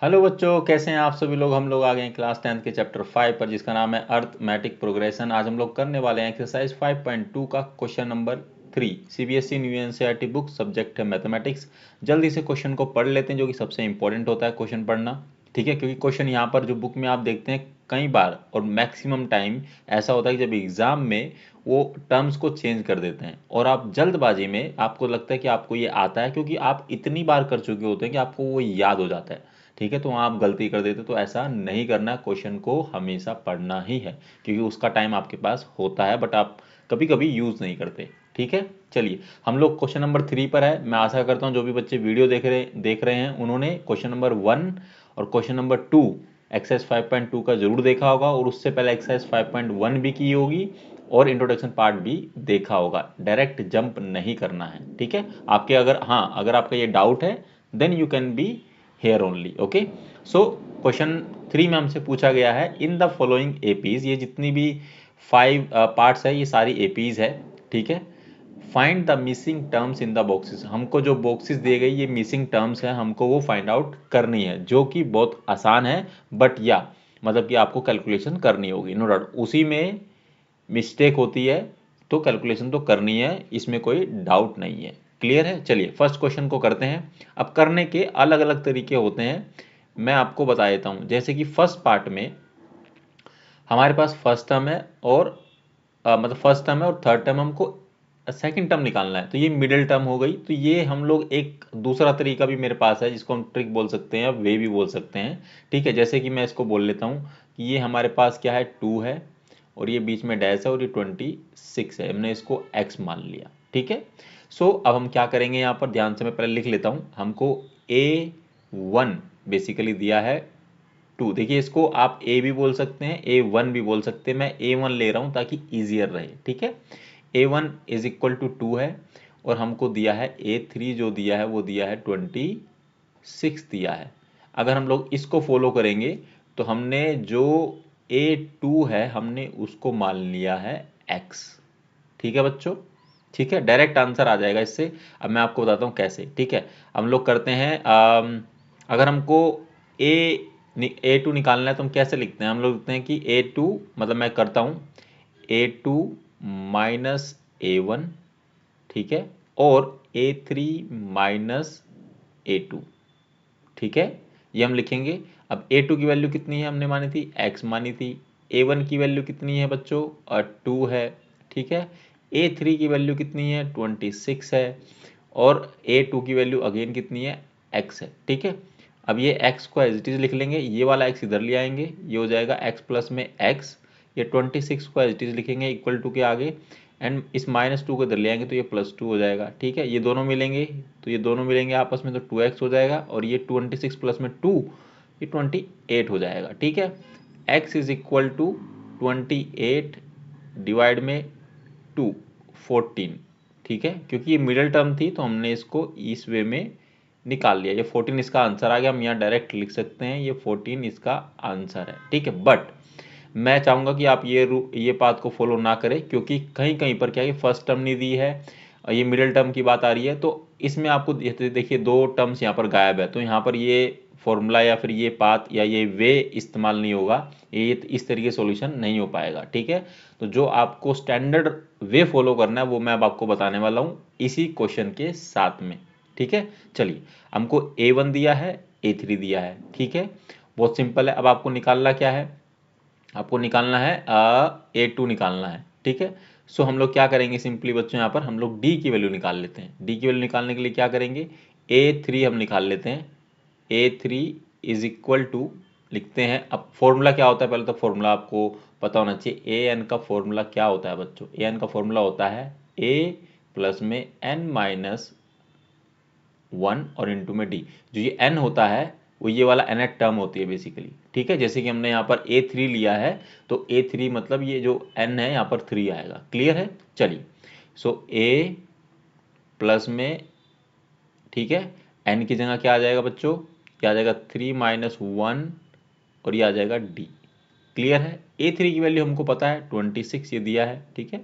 Hello बच्चों, कैसे हैं आप सभी लोग। हम लोग आ गए हैं क्लास 10th के चैप्टर 5 पर, जिसका नाम है अर्थमेटिक प्रोग्रेशन। आज हम लोग करने वाले हैं एक्सरसाइज 5.2 का question number 3। CBSE new NCERT book, subject है मैथमेटिक्स। जल्दी से क्वेश्चन को पढ़ लेते हैं, जो कि सबसे इंपॉर्टेंट होता है क्वेश्चन पढ़ना। ठीक है, क्योंकि क्वेश्चन यहाँ पर जो बुक में आप देखते हैं कई बार और मैक्सिमम टाइम ऐसा होता है कि जब एग्जाम में वो टर्म्स को चेंज कर देते हैं और आप जल्दबाजी में आपको लगता है कि आपको ये आता है, क्योंकि आप इतनी बार कर चुके होते हैं कि आपको वो याद हो जाता है। ठीक है, तो आप गलती कर देते, तो ऐसा नहीं करना। क्वेश्चन को हमेशा पढ़ना ही है, क्योंकि उसका टाइम आपके पास होता है, बट आप कभी कभी यूज़ नहीं करते। ठीक है, चलिए हम लोग क्वेश्चन नंबर 3 पर है। मैं आशा करता हूँ जो भी बच्चे वीडियो देख रहे हैं उन्होंने क्वेश्चन नंबर 1 और क्वेश्चन नंबर 2 एक्सरसाइज 5.2 का जरूर देखा होगा, और उससे पहले एक्सरसाइज 5.1 भी की होगी और इंट्रोडक्शन पार्ट भी देखा होगा। डायरेक्ट जंप नहीं करना है। ठीक है, आपके अगर आपका ये डाउट है, then you can be here only. Okay, so question 3 में हमसे पूछा गया है, इन द फॉलोइंग एपीज, ये जितनी भी 5 पार्ट्स है ये सारी एपीज है। ठीक है, find the missing terms in the boxes. हमको जो बॉक्सेस दिए गए ये मिसिंग टर्म्स है, हमको वो फाइंड आउट करनी है, जो कि बहुत आसान है। बट या मतलब कि आपको कैलकुलेशन करनी होगी, नो डाउट। उसी में मिस्टेक होती है, तो कैलकुलेशन तो करनी है, इसमें कोई डाउट नहीं है। क्लियर है, चलिए फर्स्ट क्वेश्चन को करते हैं। अब करने के अलग अलग तरीके होते हैं, मैं आपको बता देता हूं। जैसे कि फर्स्ट पार्ट में हमारे पास फर्स्ट टर्म है और मतलब फर्स्ट टर्म है और थर्ड टर्म, हमको सेकंड टर्म निकालना है, तो ये मिडिल टर्म हो गई। तो ये हम लोग एक दूसरा तरीका भी मेरे पास है, जिसको हम ट्रिक बोल सकते हैं, वे भी बोल सकते हैं। ठीक है, जैसे कि मैं इसको बोल लेता हूँ कि ये हमारे पास क्या है, 2 है और ये बीच में डैश है और ये 26 है, हमने इसको x मान लिया। ठीक है, सो अब हम क्या करेंगे, यहाँ पर ध्यान से मैं पहले लिख लेता हूँ। हमको a1 बेसिकली दिया है 2। देखिए, इसको आप a भी बोल सकते हैं, a1 भी बोल सकते हैं, मैं a1 ले रहा हूँ ताकि ईजियर रहे। ठीक है, a1 इज इक्वल टू 2 है और हमको दिया है a3, जो दिया है वो दिया है 26 दिया है। अगर हम लोग इसको फॉलो करेंगे तो हमने जो a2 है हमने उसको मान लिया है x। ठीक है बच्चों, ठीक है, डायरेक्ट आंसर आ जाएगा इससे। अब मैं आपको बताता हूँ कैसे। ठीक है, हम लोग करते हैं अगर हमको a2 निकालना है तो हम कैसे लिखते हैं, हम लोग लिखते हैं कि a2 मतलब मैं करता हूँ a2 माइनस a1। ठीक है, और a3 माइनस a2। ठीक है, ये हम लिखेंगे। अब a2 की वैल्यू कितनी है, हमने मानी थी x मानी थी। a1 की वैल्यू कितनी है बच्चों, 2 है। ठीक है, a3 की वैल्यू कितनी है, 26 है। और a2 की वैल्यू अगेन कितनी है, x है। ठीक है, अब ये x को एज इट इज लिख लेंगे, ये वाला x इधर ले आएंगे, ये हो जाएगा x प्लस में x। ये 26 को एज इट इज लिखेंगे इक्वल टू के आगे, एंड इस -2 को इधर ले आएंगे तो ये +2 हो जाएगा। ठीक है, ये दोनों मिलेंगे, तो ये दोनों मिलेंगे आपस में तो 2x हो जाएगा, और ये 26 प्लस में 2, ये 28 हो जाएगा। ठीक है, x is equal to 28 divide में 2, 14। ठीक है, क्योंकि ये मिडिल टर्म थी तो हमने इसको इस वे में निकाल लिया। ये 14 इसका आंसर आ गया, हम यहाँ डायरेक्ट लिख सकते हैं ये 14 इसका आंसर है। ठीक है, बट मैं चाहूँगा कि आप ये बात को फॉलो ना करें, क्योंकि कहीं कहीं पर क्या है, फर्स्ट टर्म नहीं दी है और ये मिडिल टर्म की बात आ रही है, तो इसमें आपको देखिए दो टर्म्स यहाँ पर गायब है, तो यहाँ पर ये फॉर्मूला या फिर ये पाथ या ये वे इस्तेमाल नहीं होगा, ये इस तरीके सॉल्यूशन नहीं हो पाएगा। ठीक है, तो जो आपको स्टैंडर्ड वे फॉलो करना है वो मैं अब आपको बताने वाला हूँ इसी क्वेश्चन के साथ में। ठीक है, चलिए, हमको a1 दिया है, a3 दिया है। ठीक है, बहुत सिंपल है। अब आपको निकालना क्या है, आपको निकालना है a2 निकालना है। ठीक है, सो हम लोग क्या करेंगे, सिंपली बच्चों यहाँ पर हम लोग d की वैल्यू निकाल लेते हैं। d की वैल्यू निकालने के लिए क्या करेंगे, a3 हम निकाल लेते हैं। a3 इज इक्वल टू लिखते हैं, अब फॉर्मूला क्या होता है, पहले तो फॉर्मूला आपको पता होना चाहिए। an का फॉर्मूला क्या होता है बच्चों, an का फॉर्मूला होता है a प्लस में n माइनस 1 और इंटू में डी। जो ये n होता है वो ये वाला nth टर्म होती है बेसिकली। ठीक है, जैसे कि हमने यहाँ पर a3 लिया है, तो a3 मतलब ये जो n है यहाँ पर 3 आएगा। क्लियर है, चलिए, सो a प्लस में, ठीक है, n की जगह क्या आ जाएगा बच्चों, क्या आ जाएगा 3 माइनस 1 और ये आ जाएगा d। क्लियर है, a3 की वैल्यू हमको पता है 26, ये दिया है। ठीक है,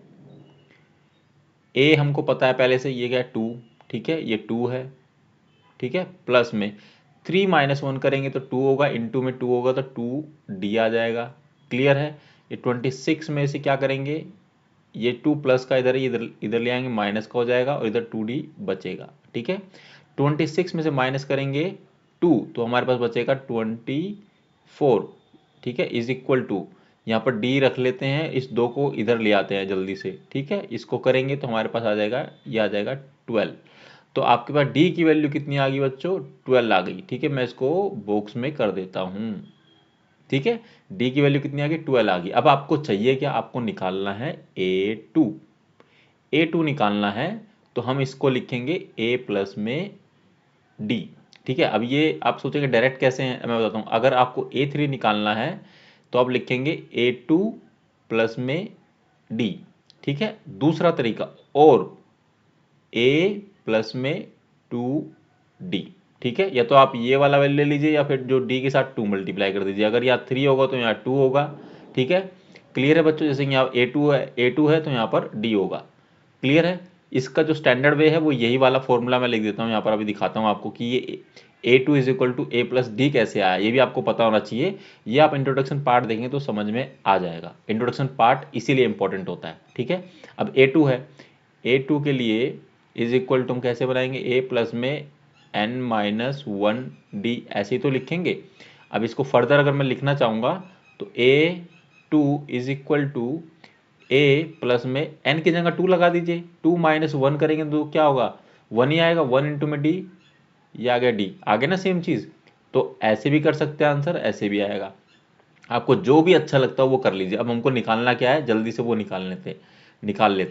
a हमको पता है पहले से, ये क्या है 2। ठीक है, ये 2 है। ठीक है, प्लस में 3 माइनस 1 करेंगे तो 2 होगा, इनटू में 2 होगा तो 2d आ जाएगा। क्लियर है। ये 26 में से क्या करेंगे, ये 2 प्लस का इधर इधर इधर ले आएंगे, माइनस का हो जाएगा और इधर 2d बचेगा। ठीक है, 26 में से माइनस करेंगे 2 तो हमारे पास बचेगा 24। ठीक है, इज इक्वल टू, यहाँ पर d रख लेते हैं, इस 2 को इधर ले आते हैं जल्दी से। ठीक है, इसको करेंगे तो हमारे पास आ जाएगा, ये आ जाएगा 12। तो आपके पास d की वैल्यू कितनी आ गई बच्चों, 12 आ गई। ठीक है, मैं इसको बॉक्स में कर देता हूँ। ठीक है, d की वैल्यू कितनी आ गई, 12 आ गई। अब आपको चाहिए क्या, आपको निकालना है a2। a2 निकालना है तो हम इसको लिखेंगे a प्लस में d। ठीक है, अब ये आप सोचेंगे डायरेक्ट कैसे हैं, मैं बताता हूँ। अगर आपको a3 निकालना है तो आप लिखेंगे a2 प्लस में d। ठीक है, दूसरा तरीका, और a प्लस में 2d। ठीक है, या तो आप ये वाला वैल्यू ले लीजिए या फिर जो d के साथ 2 मल्टीप्लाई कर दीजिए। अगर यहाँ 3 होगा तो यहाँ 2 होगा। ठीक है, क्लियर है बच्चों। जैसे कि यहाँ a2 है तो यहाँ पर d होगा। क्लियर है। इसका जो स्टैंडर्ड वे है वो यही वाला फॉर्मूला मैं लिख देता हूँ यहाँ पर, अभी दिखाता हूँ आपको कि ये a2 is equal to A plus D कैसे आया, ये भी आपको पता होना चाहिए। ये आप इंट्रोडक्शन पार्ट देखेंगे तो समझ में आ जाएगा। इंट्रोडक्शन पार्ट इसीलिए इंपॉर्टेंट होता है। ठीक है, अब a2 है, a2 के लिए इज इक्वल टू हम कैसे बनाएंगे, a प्लस में n माइनस 1d, ऐसे ही तो लिखेंगे। अब इसको फर्दर अगर मैं लिखना चाहूँगा तो a2 is equal to a plus में n की जगह 2 लगा दीजिए। 2 माइनस 1 करेंगे तो क्या होगा, 1 ही आएगा। 1 इंटू में d, ये आ गया d, आगे ना सेम चीज़। तो ऐसे भी कर सकते हैं आंसर, ऐसे भी आएगा। आपको जो भी अच्छा लगता है वो कर लीजिए। अब हमको निकालना क्या है, जल्दी से वो निकाल लेते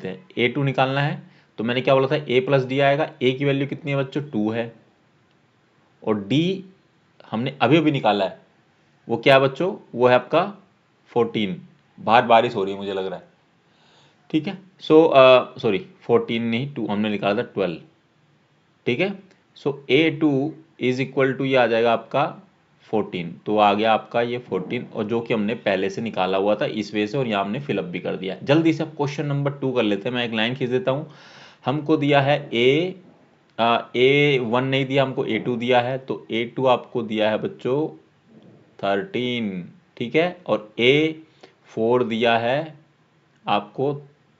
हैं। a2 निकालना है तो मैंने क्या बोला था, a प्लस डी आएगा। a की वैल्यू कितनी है बच्चों, 2 है, और d हमने अभी अभी निकाला है, वो क्या है बच्चों, वो है आपका 14। बाहर बारिश हो रही है मुझे लग रहा है। ठीक है, सो सॉरी 14 नहीं, 2 हमने निकाला था 12। ठीक है, सो a2 इज इक्वल टू, ये आ जाएगा आपका 14। तो आ गया आपका ये 14, और जो कि हमने पहले से निकाला हुआ था इस वजह से, और यहाँ हमने फिलअप भी कर दिया। जल्दी से अब क्वेश्चन नंबर 2 कर लेते हैं। मैं एक लाइन खींच देता हूँ। हमको दिया है a1 नहीं दिया हमको, a2 दिया है। तो a2 आपको दिया है बच्चों 13। ठीक है, और a4 दिया है आपको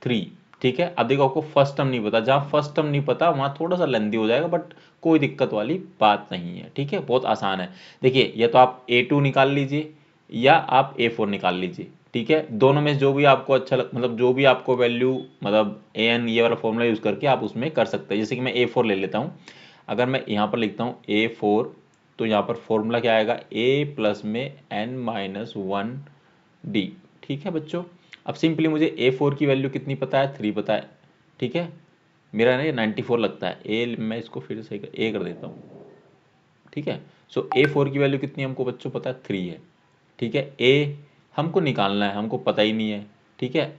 3। ठीक है, अब देखो आपको फर्स्ट टर्म नहीं पता, जहाँ फर्स्ट टर्म नहीं पता वहाँ थोड़ा सा लेंदी हो जाएगा, बट कोई दिक्कत वाली बात नहीं है। ठीक है, बहुत आसान है। देखिए, या तो आप a2 निकाल लीजिए या आप a4 निकाल लीजिए। ठीक है, दोनों में जो भी आपको अच्छा मतलब जो भी आपको वैल्यू, मतलब an ये वाला फॉर्मूला यूज़ करके आप उसमें कर सकते हैं। जैसे कि मैं a4 ले लेता हूँ। अगर मैं यहाँ पर लिखता हूँ a4, तो यहाँ पर फॉर्मूला क्या आएगा, a प्लस में n माइनस 1d। ठीक है बच्चों, अब सिंपली मुझे a4 की वैल्यू कितनी पता है, 3 पता है। ठीक है, मेरा ना ये 94 लगता है। मैं इसको फिर से a कर देता हूँ। ठीक है, सो a4 की वैल्यू कितनी हमको बच्चों पता है, 3 है। ठीक है, a हमको निकालना है, हमको पता ही नहीं है। ठीक है,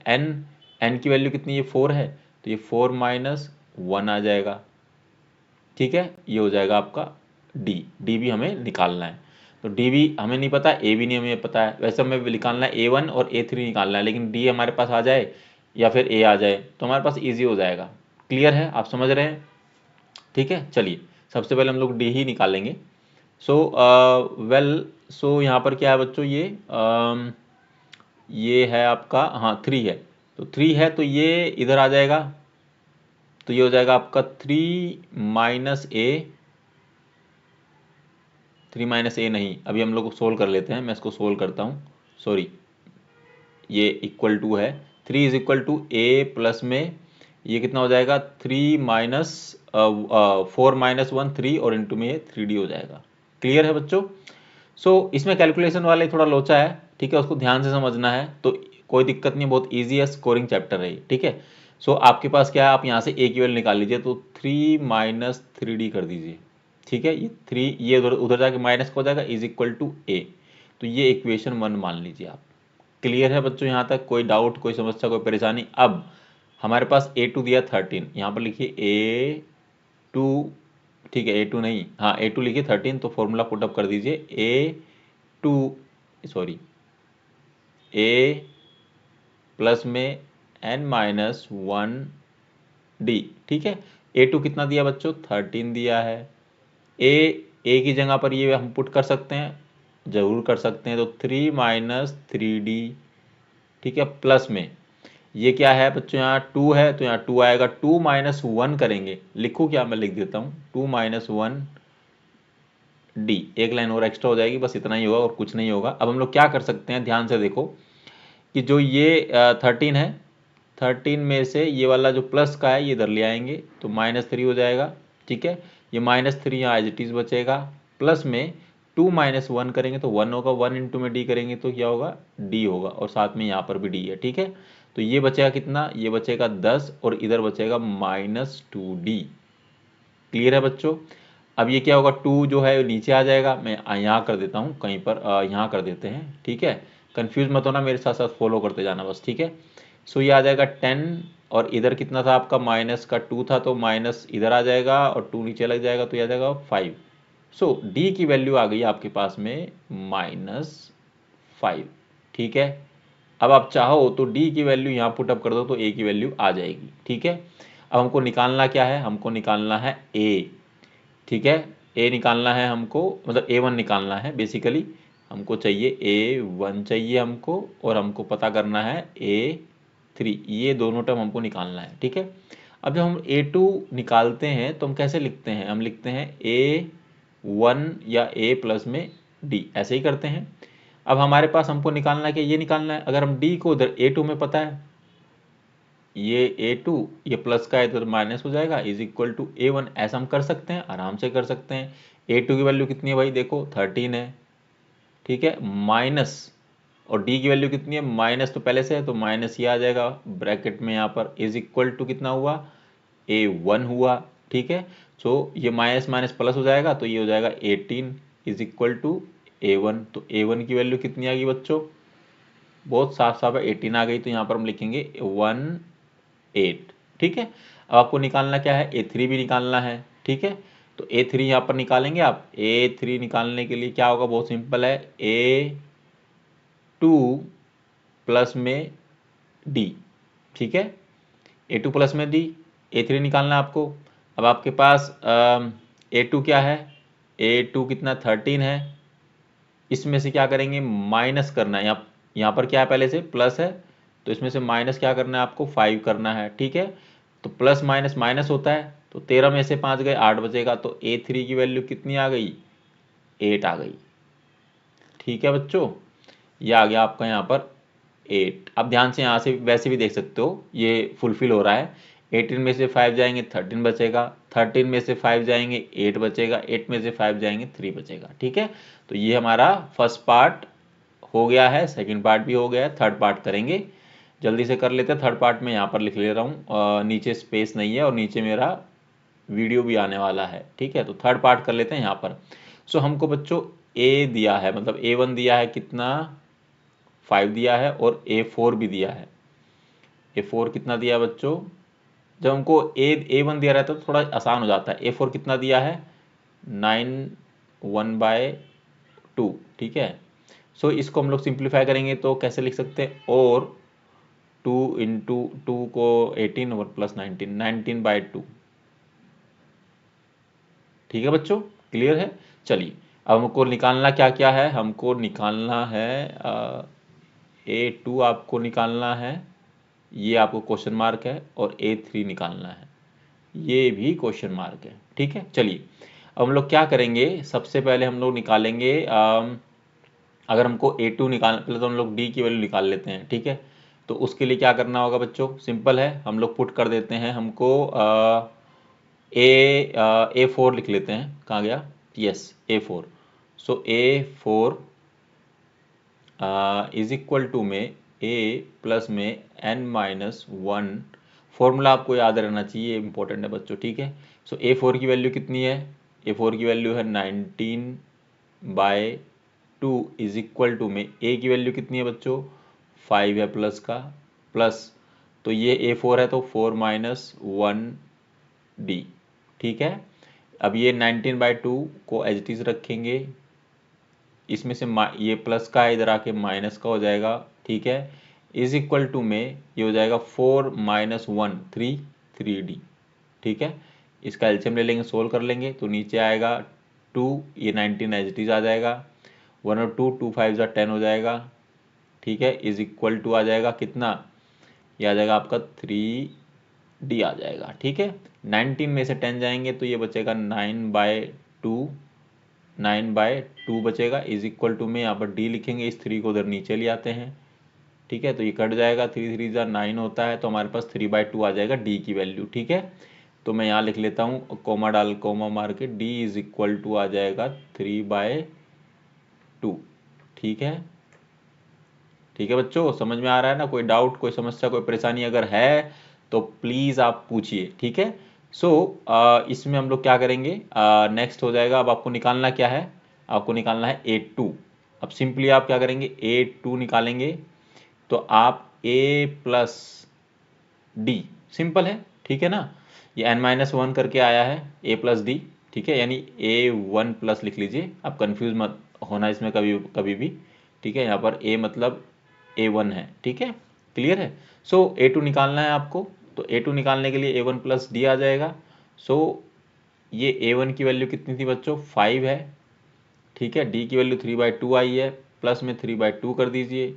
n की वैल्यू कितनी है, 4 है, तो ये 4 माइनस 1 आ जाएगा। ठीक है, ये हो जाएगा आपका डी भी हमें निकालना है। तो डी भी हमें नहीं पता, ए भी नहीं हमें पता है। वैसे हमें निकालना है a1 और a3 निकालना है, लेकिन डी हमारे पास आ जाए या फिर ए आ जाए तो हमारे पास इजी हो जाएगा। क्लियर है, आप समझ रहे हैं। ठीक है, चलिए सबसे पहले हम लोग डी ही निकालेंगे। सो सो यहाँ पर क्या है बच्चों, ये है आपका, हाँ 3 है। तो 3 है तो ये इधर आ जाएगा, तो ये हो जाएगा आपका 3 माइनस ए। 3 माइनस ए नहीं, अभी हम लोग सोल्व कर लेते हैं। मैं इसको सोल्व करता हूँ, सॉरी, ये इक्वल टू है 3 is equal to A plus में ये कितना हो जाएगा, 3 माइनस 4 माइनस 1 3, और इंटू में ये 3d हो जाएगा। क्लियर है बच्चों। सो इसमें कैलकुलेशन वाले थोड़ा लोचा है। ठीक है, उसको ध्यान से समझना है, तो कोई दिक्कत नहीं, बहुत ईजी है, स्कोरिंग चैप्टर है ये। ठीक है, सो आपके पास क्या है, आप यहाँ से ए की वैल्यू निकाल लीजिए, तो 3 माइनस 3d कर दीजिए। ठीक है, ये 3 ये उधर उधर जाके माइनस हो जाएगा, इज इक्वल टू ए। तो ये इक्वेशन 1 मान लीजिए आप। क्लियर है बच्चों, यहाँ तक कोई डाउट, कोई समस्या, कोई परेशानी। अब हमारे पास a2 दिया 13, यहाँ पर लिखिए a2। ठीक है, a2 नहीं, हाँ a2 लिखिए 13, तो फॉर्मूला पुटअप कर दीजिए a2, सॉरी a प्लस में n माइनस 1d। ठीक है, a2 कितना दिया बच्चों, 13 दिया है। a ए की जगह पर ये हम पुट कर सकते हैं, जरूर कर सकते हैं। तो 3 माइनस 3d, ठीक है, प्लस में ये क्या है बच्चों, यहाँ 2 है तो यहाँ 2 आएगा। 2 माइनस 1 करेंगे, लिखो क्या, मैं लिख देता हूँ 2 माइनस 1 डी, एक लाइन और एक्स्ट्रा हो जाएगी, बस इतना ही होगा और कुछ नहीं होगा। अब हम लोग क्या कर सकते हैं, ध्यान से देखो कि जो ये 13 है, 13 में से ये वाला जो प्लस का है ये इधर ले आएंगे तो -3 हो जाएगा, ठीक है। ये -3 यहाँ एज इट इज बचेगा, प्लस में 2 माइनस 1 करेंगे तो 1 होगा, 1 इंटू में डी करेंगे तो क्या होगा, डी होगा, और साथ में यहाँ पर भी डी है, ठीक है। तो ये बचेगा कितना, ये बचेगा 10 और इधर बचेगा -2d। क्लियर है बच्चों। अब ये क्या होगा, 2 जो है नीचे आ जाएगा, मैं यहाँ कर देता हूँ कहीं पर, यहाँ कर देते हैं, ठीक है। कंफ्यूज मत होना, मेरे साथ साथ फॉलो करते जाना बस, ठीक है। सो ये आ जाएगा 10 और इधर कितना था आपका, माइनस का 2 था तो माइनस इधर आ जाएगा और 2 नीचे लग जाएगा तो ये आ जाएगा 5। सो डी की वैल्यू आ गई आपके पास में -5, ठीक है। अब आप चाहो तो डी की वैल्यू यहाँ पुटअप कर दो तो ए की वैल्यू आ जाएगी, ठीक है। अब हमको निकालना क्या है, हमको निकालना है ए, ठीक है। ए निकालना है हमको, मतलब A1 निकालना है बेसिकली, हमको चाहिए A1 चाहिए हमको, और हमको पता करना है A3, ये दोनों टर्म हमको निकालना है, ठीक है। अब जब हम A2 निकालते हैं तो हम कैसे लिखते हैं, हम लिखते हैं A1 या A प्लस में D, ऐसे ही करते हैं। अब हमारे पास हमको निकालना है कि ये निकालना है, अगर हम D को उधर A2 में पता है, ये A2 ये प्लस का है तो माइनस हो जाएगा, इज इक्वल टू A1, ऐसा हम कर सकते हैं, आराम से कर सकते हैं। A2 की वैल्यू कितनी है भाई, देखो 13 है, ठीक है, माइनस, और D की वैल्यू कितनी है, माइनस तो पहले से है तो माइनस ये आ जाएगा ब्रैकेट में, यहाँ पर इज इक्वल टू कितना हुआ, A1 हुआ, ठीक है। सो ये माइनस माइनस प्लस हो जाएगा तो ये हो जाएगा 18 इज इक्वल टू A1। तो A1 की वैल्यू कितनी आ गई बच्चों, बहुत साफ साफ है, 18 आ गई, तो यहाँ पर हम लिखेंगे 18, ठीक है। अब आपको निकालना क्या है, A3 भी निकालना है, ठीक है। तो A3 यहाँ पर निकालेंगे आप, A3 निकालने के लिए क्या होगा, बहुत सिंपल है, A2 प्लस में D, ठीक है, A2 प्लस में D, A3 निकालना है आपको। अब आपके पास A2 क्या है, A2 कितना 13 है, इसमें से क्या करेंगे, माइनस करना है, यहाँ पर क्या है, पहले से प्लस है तो इसमें से माइनस क्या करना है आपको, 5 करना है, ठीक है। तो प्लस माइनस माइनस होता है, तो 13 में से 5 गए, 8 बचेगा, तो A3 की वैल्यू कितनी आ गई, 8 आ गई, ठीक है बच्चों। ये आ गया आपका यहाँ पर 8। अब ध्यान से यहाँ से वैसे भी देख सकते हो ये फुलफिल हो रहा है, 18 में से 5 जाएंगे 13 बचेगा, 13 में से 5 जाएंगे 8 बचेगा, 8 में से 5 जाएंगे 3 बचेगा, ठीक है। तो ये हमारा फर्स्ट पार्ट हो गया है, सेकंड पार्ट भी हो गया है, थर्ड पार्ट करेंगे, जल्दी से कर लेते हैं। थर्ड पार्ट में यहाँ पर लिख ले रहा हूँ, नीचे स्पेस नहीं है और नीचे मेरा वीडियो भी आने वाला है, ठीक है। तो थर्ड पार्ट कर लेते हैं यहाँ पर। सो हमको बच्चों ए दिया है, मतलब A1 दिया है कितना, 5 दिया है, और A4 भी दिया है। A4 कितना दिया है बच्चों, जब हमको A1 दिया रहता है तो थोड़ा आसान हो जाता है। A4 कितना दिया है, 9 1/2, ठीक है। सो इसको हम लोग सिंप्लीफाई करेंगे तो कैसे लिख सकते हैं, और 2 इंटू 2 को 18 और प्लस 19/2, ठीक है बच्चों, क्लियर है। चलिए अब हमको निकालना क्या क्या है, हमको निकालना है A2 आपको निकालना है, ये आपको क्वेश्चन मार्क है, और A3 निकालना है, ये भी क्वेश्चन मार्क है, ठीक है। चलिए अब हम लोग क्या करेंगे, सबसे पहले हम लोग निकालेंगे, अगर हमको A2 निकालना, पहले तो हम लोग D की वैल्यू निकाल लेते हैं, ठीक है। तो उसके लिए क्या करना होगा बच्चों, सिंपल है, हम लोग पुट कर देते हैं, हमको A4 लिख लेते हैं, कहाँ गया, yes A4। So A4 is equal to में A प्लस में n-1, फॉर्मूला आपको याद रहना चाहिए, इंपॉर्टेंट है बच्चों, ठीक है। सो A4 की वैल्यू कितनी है, A4 की वैल्यू है 19/2 इज इक्वल टू में A की वैल्यू कितनी है बच्चों, 5 है प्लस का, प्लस, तो ये A4 है तो 4 - 1D, ठीक है। अब ये 19/2 को एज इट इज रखेंगे, इसमें से ये प्लस का इधर आके माइनस का हो जाएगा, ठीक है, इज इक्वल टू में ये हो जाएगा 4 - 1 3D, ठीक है। इसका एलसीएम ले लेंगे, सोल्व कर लेंगे तो नीचे आएगा 2, ये 19 एज इट इज आ जाएगा, 1 और 2, 2 5 जा 10 हो जाएगा, ठीक है, इज इक्वल टू आ जाएगा कितना, ये आ जाएगा आपका 3D आ जाएगा, ठीक है। 19 में से 10 जाएंगे तो ये बचेगा 9/2, 9/2 बचेगा, इज इक्वल टू में यहाँ पर D लिखेंगे, इस 3 को उधर नीचे ले आते हैं, ठीक है, तो ये कट जाएगा, 3 3 जा 9 होता है, तो हमारे पास 3/2 आ जाएगा D की वैल्यू, ठीक है। तो मैं यहाँ लिख लेता हूँ, कोमा मार के, D इज इक्वल टू आ जाएगा 3/2, ठीक है। ठीक है बच्चों, समझ में आ रहा है ना? कोई डाउट, कोई समस्या, कोई परेशानी अगर है तो प्लीज़ आप पूछिए, ठीक है। सो इसमें हम लोग क्या करेंगे, नेक्स्ट हो जाएगा, अब आपको निकालना क्या है, आपको निकालना है A2। अब सिंपली आप क्या करेंगे, A2 निकालेंगे तो आप A प्लस D, सिंपल है, ठीक है ना। ये n-1 करके आया है A प्लस D, ठीक है, यानी A1 प्लस लिख लीजिए, आप कंफ्यूज मत होना इसमें कभी कभी भी, ठीक है। यहाँ पर A मतलब A1 है, ठीक है, क्लियर है। सो A2 निकालना है आपको, तो A2 निकालने के लिए A1 प्लस D आ जाएगा। सो ये A1 की वैल्यू कितनी थी बच्चों, 5 है, ठीक है, D की वैल्यू 3/2 आई है, प्लस में 3/2 कर दीजिए,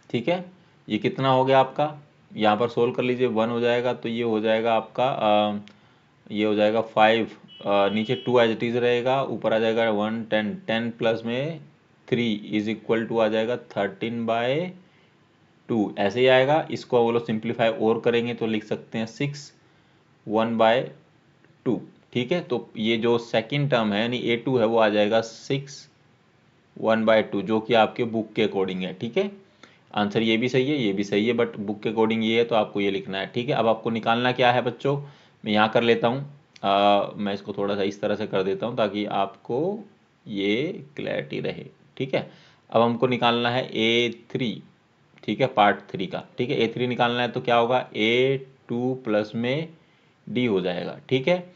ठीक है। ये कितना हो गया आपका, यहाँ पर सोल्व कर लीजिए, 1 हो जाएगा, तो ये हो जाएगा आपका ये हो जाएगा 5, नीचे 2 एज इट इज रहेगा, ऊपर आ जाएगा 1 10, 10 प्लस में 3 इज इक्वल टू आ जाएगा 13/2, ऐसे ही आएगा। इसको वो लोग सिंप्लीफाई और करेंगे तो लिख सकते हैं 6 1/2, ठीक है। तो ये जो सेकंड टर्म है यानी A2 है वो आ जाएगा 6 1/2, जो कि आपके बुक के अकॉर्डिंग है, ठीक है। आंसर ये भी सही है, ये भी सही है, बट बुक के अकॉर्डिंग ये है तो आपको ये लिखना है, ठीक है। अब आपको निकालना क्या है बच्चों, मैं यहाँ कर लेता हूँ, मैं इसको थोड़ा सा इस तरह से कर देता हूँ ताकि आपको ये क्लैरिटी रहे, ठीक है। अब हमको निकालना है A3, ठीक है, पार्ट 3 का, ठीक है। A3 निकालना है तो क्या होगा, A2 प्लस में D हो जाएगा, ठीक है।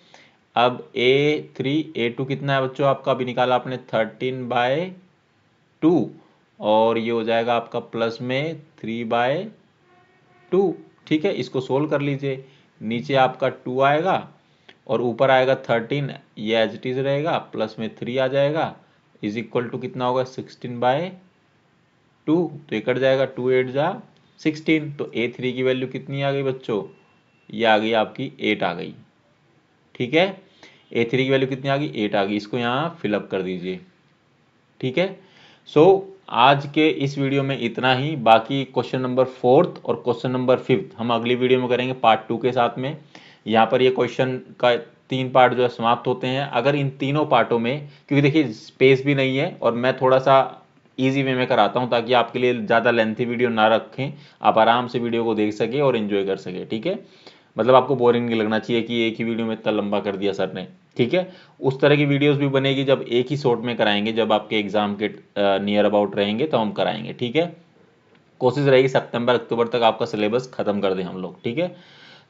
अब A2 कितना है बच्चों आपका, अभी निकाला आपने 13/2, और ये हो जाएगा आपका प्लस में 3/2, ठीक है। इसको सोल्व कर लीजिए, नीचे आपका 2 आएगा और ऊपर आएगा 13, ये एज इट इज रहेगा, प्लस में 3 आ जाएगा, इज इक्वल टू कितना होगा 16/2, तो ये कट जाएगा, 2 8 जा 16, तो A3 की वैल्यू कितनी आ गई बच्चों, ये आ गई आपकी 8 आ गई, ठीक है। A3 की वैल्यू कितनी आ गई, 8 आ गई, इसको यहाँ फिलअप कर दीजिए, ठीक है। सो आज के इस वीडियो में इतना ही, बाकी क्वेश्चन नंबर 4th और क्वेश्चन नंबर 5th हम अगली वीडियो में करेंगे पार्ट 2 के साथ में। यहाँ पर ये क्वेश्चन का 3 पार्ट जो है समाप्त होते हैं। अगर इन तीनों पार्टों में, क्योंकि देखिए स्पेस भी नहीं है और मैं थोड़ा सा ईजी वे में कराता हूँ ताकि आपके लिए ज़्यादा लेंथी वीडियो ना रखें, आप आराम से वीडियो को देख सके और एंजॉय कर सके, ठीक है। मतलब आपको बोरिंग नहीं लगना चाहिए कि एक ही वीडियो में इतना लंबा कर दिया सर ने, ठीक है। उस तरह की वीडियोस भी बनेगी जब एक ही शॉट में कराएंगे, जब आपके एग्जाम के नियर अबाउट रहेंगे तो हम कराएंगे, ठीक है। कोशिश रहेगी सितंबर अक्टूबर तक आपका सिलेबस खत्म कर दें हम लोग, ठीक है।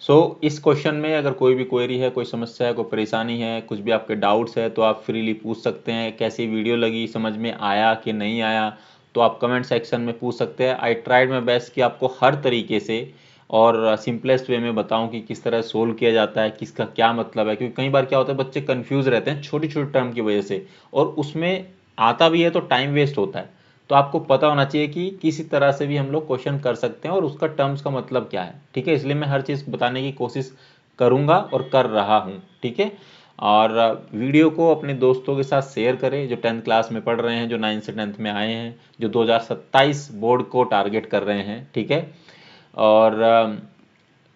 सो इस क्वेश्चन में अगर कोई भी क्वेरी है, कोई समस्या है, कोई परेशानी है, कुछ भी आपके डाउट्स है तो आप फ्रीली पूछ सकते हैं। कैसी वीडियो लगी, समझ में आया कि नहीं आया, तो आप कमेंट सेक्शन में पूछ सकते हैं। आई ट्राइड माई बेस्ट कि आपको हर तरीके से और सिंपलेस्ट वे में बताऊं कि किस तरह सोल्व किया जाता है, किसका क्या मतलब है, क्योंकि कई बार क्या होता है बच्चे कंफ्यूज रहते हैं छोटी छोटी टर्म की वजह से, और उसमें आता भी है तो टाइम वेस्ट होता है। तो आपको पता होना चाहिए कि किसी तरह से भी हम लोग क्वेश्चन कर सकते हैं और उसका टर्म्स का मतलब क्या है, ठीक है। इसलिए मैं हर चीज़ बताने की कोशिश करूंगा और कर रहा हूं, ठीक है। और वीडियो को अपने दोस्तों के साथ शेयर करें जो 10th क्लास में पढ़ रहे हैं, जो 9th से 10th में आए हैं, जो 2027 बोर्ड को टारगेट कर रहे हैं, ठीक है। और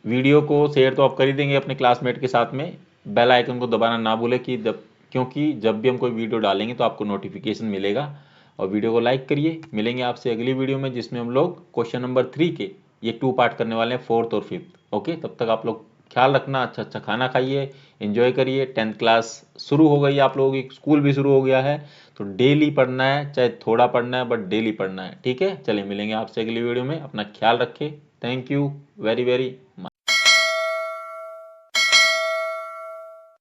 वीडियो को शेयर तो आप कर ही देंगे अपने क्लासमेट के साथ में। बेल आइकन को दबाना ना भूलें कि क्योंकि जब भी हम कोई वीडियो डालेंगे तो आपको नोटिफिकेशन मिलेगा। और वीडियो को लाइक करिए। मिलेंगे आपसे अगली वीडियो में जिसमें हम लोग क्वेश्चन नंबर 3 के ये 2 पार्ट करने वाले हैं, 4th और 5th। ओके, तब तक आप लोग ख्याल रखना, अच्छा अच्छा खाना खाइए, एंजॉय करिए। 10th क्लास शुरू हो गई, आप लोगों की स्कूल भी शुरू हो गया है, तो डेली पढ़ना है, चाहे थोड़ा पढ़ना है बट डेली पढ़ना है, ठीक है। चलिए मिलेंगे आपसे अगली वीडियो में, अपना ख्याल रखें। Thank you very very much.